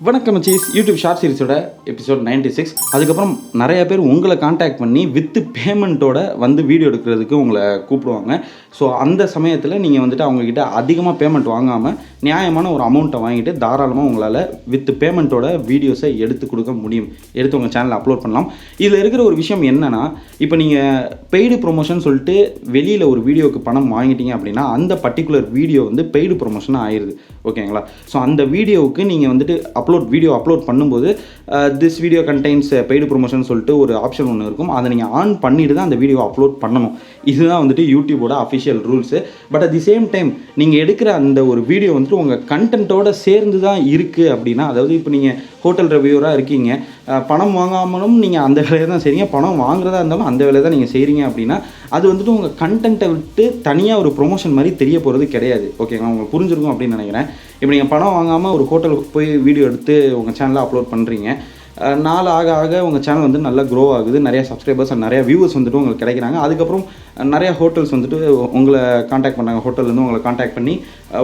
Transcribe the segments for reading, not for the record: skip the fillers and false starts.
வணக்கம் மச்சீஸ், YouTube short சீரிஸோட episode 96. அதுக்கப்புறம் நிறைய பேர் உங்களை காண்டாக்ட் பண்ணி வித் பேமெண்ட்டோட வந்து வீடியோ எடுக்கிறதுக்கு உங்களை கூப்பிடுவாங்க. ஸோ அந்த சமயத்தில் நீங்கள் வந்துட்டு அவங்கக்கிட்ட அதிகமாக பேமெண்ட் வாங்காமல் நியாயமான ஒரு அமௌண்ட்டை வாங்கிட்டு தாராளமாக உங்களால் வித் பேமெண்ட்டோட வீடியோஸை எடுத்து கொடுக்க முடியும், எடுத்து உங்கள் சேனலில் அப்லோட் பண்ணலாம். இதில் இருக்கிற ஒரு விஷயம் என்னென்னா, இப்போ நீங்கள் பெய்டு ப்ரொமோஷன் சொல்லிட்டு வெளியில் ஒரு வீடியோவுக்கு பணம் வாங்கிட்டீங்க அப்படின்னா அந்த பர்டிகுலர் வீடியோ வந்து பெய்டு ப்ரொமோஷனாக ஆயிடுது. ஓகேங்களா? ஸோ அந்த வீடியோவுக்கு நீங்கள் வந்துட்டு வீடியோ அப்லோட் பண்ணும்போது this video contains paid promotion சொல்லிட்டு ஒரு ஆப்ஷன் ஒன்று இருக்கும். அதை நீங்கள் ஆன் பண்ணிட்டு தான் அந்த வீடியோ அப்லோட் பண்ணணும். இதுதான் வந்துட்டு யூடியூபோட official rules. But at the same time நீங்கள் எடுக்கிற அந்த ஒரு வீடியோ வந்துட்டு உங்கள் கண்டென்ட்டோட சேர்ந்து தான் இருக்குது அப்படின்னா, அதாவது இப்போ நீங்கள் ஹோட்டல் ரிவ்யூவராக இருக்கீங்க, பணம் வாங்காமலும் நீங்கள் அந்த வேலையை தான் செய்கிறீங்க, பணம் வாங்குறதா இருந்தாலும் அந்த வேலையை தான் நீங்கள் செய்கிறீங்க அப்படின்னா அது வந்துட்டு உங்கள் கண்டென்ட்டை விட்டு தனியாக ஒரு ப்ரொமோஷன் மாதிரி தெரிய போகிறது கிடையாது. ஓகேங்களா? உங்களுக்கு புரிஞ்சிருக்கும் அப்படின்னு நினைக்கிறேன். இப்போ நீங்கள் பணம் வாங்காமல் ஒரு ஹோட்டலுக்கு போய் வீடியோ எடுத்து உங்கள் சேனலில் அப்லோட் பண்ணுறீங்க. நாள் ஆக ஆக உங்கள் சேனல் வந்து நல்லா க்ரோ ஆகுது, நிறைய சப்ஸ்கிரைபர்ஸ் நிறைய வியூவர்ஸ் வந்துட்டு உங்களுக்கு கிடைக்கிறாங்க. அதுக்கப்புறம் நிறைய ஹோட்டல்ஸ் வந்துட்டு உங்களை காண்டாக்ட் பண்ணாங்க, ஹோட்டல்லேருந்து உங்களை காண்டாக்ட் பண்ணி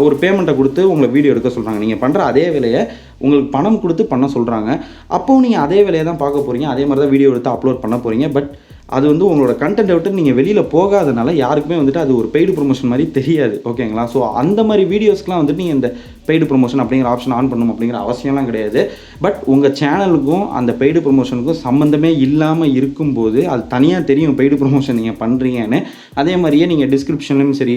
ஒரு பேமெண்ட்டை கொடுத்து உங்களை வீடியோ எடுக்க சொல்கிறாங்க. நீங்கள் பண்ணுற அதே வேலையை உங்களுக்கு பணம் கொடுத்து பண்ண சொல்கிறாங்க. அப்போது நீங்கள் அதே வேலையை தான் பார்க்க போகிறீங்க, அதே மாதிரி தான் வீடியோ எடுத்து அப்லோட் பண்ண போகிறீங்க. பட் அது வந்து உங்களோட கண்டென்ட்டை விட்டு நீங்கள் வெளியில் போகாதனால யாருக்குமே வந்துட்டு அது ஒரு பெய்டு ப்ரொமோஷன் மாதிரி தெரியாது. ஓகேங்களா? ஸோ அந்த மாதிரி வீடியோஸ்க்குலாம் வந்துட்டு நீங்கள் இந்த பெய்டு ப்ரொமோஷன் அப்படிங்கிற ஆப்ஷன் ஆன் பண்ணணும் அப்படிங்கிற அவசியம்லாம் கிடையாது. பட் உங்கள் சேனலுக்கும் அந்த பெய்டு ப்ரொமோஷனுக்கும் சம்மந்தமே இல்லாமல் இருக்கும்போது அது தனியாக தெரியும் பெய்டு ப்ரொமோஷன் நீங்கள் பண்ணுறீங்கன்னு. அதே மாதிரியே நீங்கள் டிஸ்கிரிப்ஷன்லையும் சரி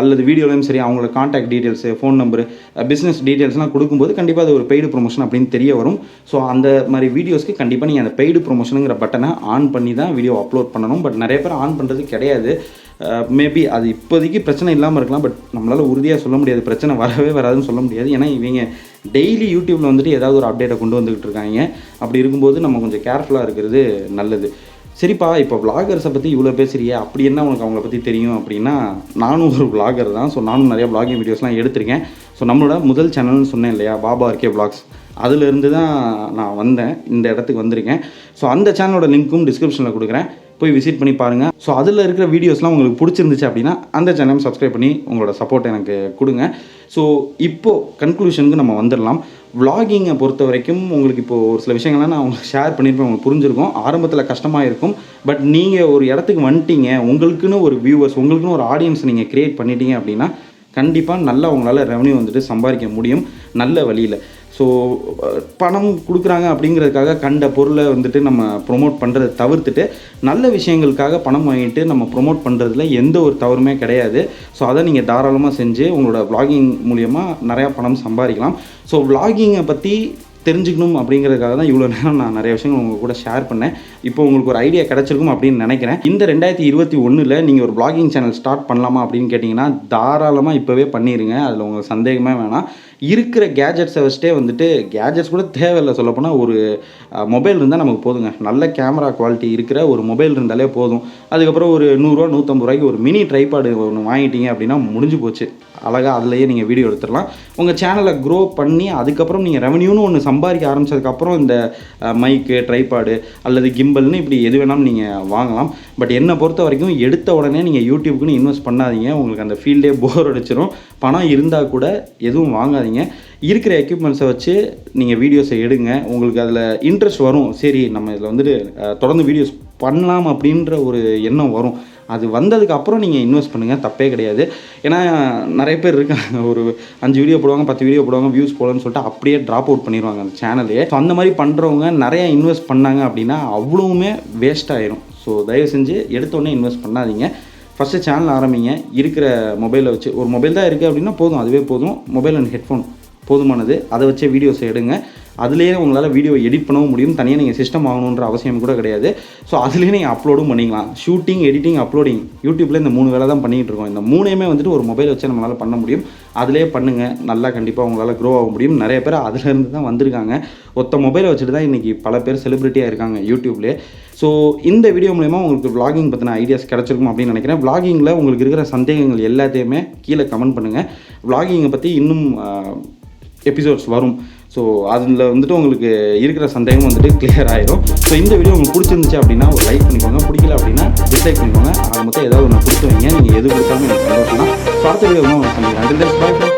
அல்லது வீடியோலையும் சரி அவங்களோட contact details, phone number, business டீட்டெயில்ஸ்லாம் கொடுக்கும்போது கண்டிப்பாக அது ஒரு பெய்டு ப்ரொமோஷன் அப்படின்னு தெரிய வரும். ஸோ அந்த மாதிரி வீடியோஸ்க்கு கண்டிப்பாக நீங்கள் அந்த பெய்டு ப்ரொமோஷனுங்கிற பட்டனை ஆன் பண்ணி தான் வீடியோ அப்லோட் பண்ணணும். பட் நிறைய பேர் ஆன் பண்ணுறது கிடையாது. மேபி அது இப்போதைக்கு பிரச்சனை இல்லாமல் இருக்கலாம். பட் நம்மளால் உறுதியாக சொல்ல முடியாது, பிரச்சனை வரவே வராதுன்னு சொல்ல முடியாது. ஏன்னா இவங்க டெய்லி யூடியூப்பில் வந்துட்டு ஏதாவது ஒரு அப்டேட்டை கொண்டு வந்துக்கிட்டு இருக்காங்க. அப்படி இருக்கும்போது நம்ம கொஞ்சம் கேர்ஃபுல்லாக இருக்கிறது நல்லது. சரிப்பா, இப்போ விளாகர்ஸை பற்றி இவ்வளோ பேசுறியே, அப்படி என்ன உனக்கு அவங்கள பற்றி தெரியும் அப்படின்னா, நானும் ஒரு விளாகர் தான். ஸோ நானும் நிறையா விளாகிங் வீடியோஸ்லாம் எடுத்திருக்கேன். ஸோ நம்மளோட முதல் சேனல்னு சொன்னேன் இல்லையா, BabaRK விளாக்ஸ், அதிலிருந்து தான் நான் வந்தேன், இந்த இடத்துக்கு வந்திருக்கேன். ஸோ அந்த சேனலோட லிங்க்கும் டிஸ்கிரிப்ஷனில் கொடுக்குறேன், போய் விசிட் பண்ணி பாருங்கள். ஸோ அதில் இருக்கிற வீடியோஸ்லாம் உங்களுக்கு பிடிச்சிருந்துச்சு அப்படின்னா அந்த சேனலும் சப்ஸ்கிரைப் பண்ணி உங்களோட சப்போர்ட் எனக்கு கொடுங்க. ஸோ இப்போது கன்க்ளூஷனுக்கு நம்ம வந்துடலாம். விளாகிங்கை பொறுத்த வரைக்கும் உங்களுக்கு இப்போது ஒரு சில விஷயங்கள்லாம் நான் உங்களுக்கு ஷேர் பண்ணியிருப்பேன், உங்களுக்கு புரிஞ்சிருக்கும். ஆரம்பத்தில் கஷ்டமாக இருக்கும். பட் நீங்கள் ஒரு இடத்துக்கு வந்துட்டீங்க, உங்களுக்குன்னு ஒரு வியூவர்ஸ், உங்களுக்குன்னு ஒரு ஆடியன்ஸ் நீங்கள் க்ரியேட் பண்ணிட்டீங்க அப்படின்னா கண்டிப்பாக நல்லா உங்களால் ரெவன்யூ வந்துட்டு சம்பாதிக்க முடியும் நல்ல வழியில். ஸோ பணம் கொடுக்குறாங்க அப்படிங்கிறதுக்காக கண்ட பொருளை வந்துட்டு நம்ம ப்ரொமோட் பண்ணுறதை தவிர்த்துட்டு நல்ல விஷயங்களுக்காக பணம் வாங்கிட்டு நம்ம ப்ரொமோட் பண்ணுறதுல எந்த ஒரு தவறுமே கிடையாது. ஸோ அதை நீங்கள் தாராளமாக செஞ்சு உங்களோட விளாகிங் மூலியமாக நிறையா பணம் சம்பாதிக்கலாம். ஸோ விளாகிங்கை பற்றி தெரிஞ்சுக்கணும் அப்படிங்கிறதுக்காக தான் இவ்வளோ நேரம் நான் நிறைய விஷயங்கள் உங்கள் கூட ஷேர் பண்ணேன். இப்போ உங்களுக்கு ஒரு ஐடியா கிடச்சிருக்கும் அப்படின்னு நினைக்கிறேன். இந்த 2021 நீங்கள் ஒரு விளாகிங் சேனல் ஸ்டார்ட் பண்ணலாமா அப்படின்னு கேட்டிங்கன்னா தாராளமாக இப்போவே பண்ணிடுங்க. அதில் உங்களுக்கு சந்தேகமே வேணாம். இருக்கிற கேஜெட்ஸை வச்சுட்டே வந்துட்டு, கேஜெட்ஸ் கூட தேவையில்லை, சொல்லப்போனால் ஒரு மொபைல் இருந்தால் நமக்கு போதுங்க. நல்ல கேமரா குவாலிட்டி இருக்கிற ஒரு மொபைல் இருந்தாலே போதும். அதுக்கப்புறம் ஒரு 100 ரூபா 150 ரூபாய்க்கு ஒரு மினி ட்ரைபாடு ஒன்று வாங்கிட்டீங்க அப்படின்னா முடிஞ்சு போச்சு. அழகாக அதிலேயே நீங்கள் வீடியோ எடுத்துடலாம். உங்கள் சேனலை க்ரோ பண்ணி அதுக்கப்புறம் நீங்கள் ரெவன்யூன்னு ஒன்று சம்பாதிக்க ஆரம்பித்ததுக்கப்புறம் இந்த மைக்கு, ட்ரைபாடு அல்லது கிம்பல்னு இப்படி எது வேணாலும் நீங்கள் வாங்கலாம். பட் என்னை பொறுத்த வரைக்கும் எடுத்த உடனே நீங்கள் யூடியூப்க்குன்னு இன்வெஸ்ட் பண்ணாதீங்க. உங்களுக்கு அந்த ஃபீல்டே போர் அடிச்சிடும். பணம் இருந்தால் கூட எதுவும் வாங்காதீங்க. இருக்கிற எக்யூப்மெண்ட்ஸை வச்சு நீங்கள் வீடியோஸை எடுங்க. உங்களுக்கு அதில் இன்ட்ரெஸ்ட் வரும். சரி, நம்ம இதில் வந்துட்டு தொடர்ந்து வீடியோஸ் பண்ணலாம் அப்படின்ற ஒரு எண்ணம் வரும். அது வந்ததுக்கு அப்புறம் நீங்கள் இன்வெஸ்ட் பண்ணுங்கள், தப்பே கிடையாது. ஏன்னா நிறைய பேர் இருக்காங்க, ஒரு 5 வீடியோ போடுவாங்க, 10 வீடியோ போடுவாங்க, வியூஸ் போடணும்னு சொல்லிட்டு அப்படியே ட்ராப் அவுட் பண்ணிடுவாங்க அந்த சேனலே. ஸோ அந்த மாதிரி பண்ணுறவங்க நிறையா இன்வெஸ்ட் பண்ணாங்க அப்படின்னா அவ்வளவுமே வேஸ்ட் ஆயிரும். ஸோ தயவு செஞ்சு எடுத்தோடனே இன்வெஸ்ட் பண்ணாதீங்க. ஃபஸ்ட்டு சேனல் ஆரம்பிங்க. இருக்கிற மொபைலை வச்சு, ஒரு மொபைல் தான் இருக்குது அப்படின்னா போதும், அதுவே போதும். மொபைல் அண்ட் ஹெட்ஃபோன் போதுமானது. அதை வச்சே வீடியோஸ் எடுங்க. அதுலேயே உங்களால் வீடியோ எடிட் பண்ணவும் முடியும். தனியாக நீங்கள் சிஸ்டம் வாங்கணுன்ற அவசியம் கூட கிடையாது. ஸோ அதுலேயே நீங்கள் அப்லோடும் பண்ணிக்கலாம். ஷூட்டிங், எடிட்டிங், அப்லோடிங், யூடியூப்பில் இந்த 3 வேலை தான் பண்ணிகிட்டு இருக்கோம். இந்த 3மே வந்துட்டு ஒரு மொபைல் வச்சு நம்மளால் பண்ண முடியும். அதிலே பண்ணுங்கள், நல்லா கண்டிப்பாக உங்களால் க்ரோ ஆக முடியும். நிறைய பேர் அதிலேருந்து தான் வந்திருக்காங்க. ஒத்த மொபைலை வச்சுட்டு தான் இன்றைக்கி பல பேர் செலிப்ரிட்டியாக இருக்காங்க யூடியூப்லேயே. ஸோ இந்த வீடியோ மூலமா உங்களுக்கு விளாகிங் பற்றின ஐடியாஸ் கிடச்சிருக்கும் அப்படின்னு நினைக்கிறேன். விளாகிங்கில் உங்களுக்கு இருக்கிற சந்தேகங்கள் எல்லாத்தையுமே கீழே கமெண்ட் பண்ணுங்கள். விளாகிங்கை பற்றி இன்னும் எபிசோட்ஸ் வரும். ஸோ அதில் வந்துட்டு உங்களுக்கு இருக்கிற சந்தேகம் வந்துட்டு கிளியர் ஆயிரும். ஸோ இந்த வீடியோ உங்களுக்கு பிடிச்சிருந்துச்சு அப்படின்னா ஒரு லைக் பண்ணிக்கோங்க, பிடிக்கல அப்படின்னா டிஸ்லைக் பண்ணிக்கோங்க. அதை மொத்தம் ஏதாவது ஒன்று கொடுத்து வைங்க, நீங்கள் எது கொடுத்தாலும் எனக்கு சந்தோஷம் தான். ஸோ அடுத்த வீடியோ உங்களுக்கு சந்திக்கிறேன்.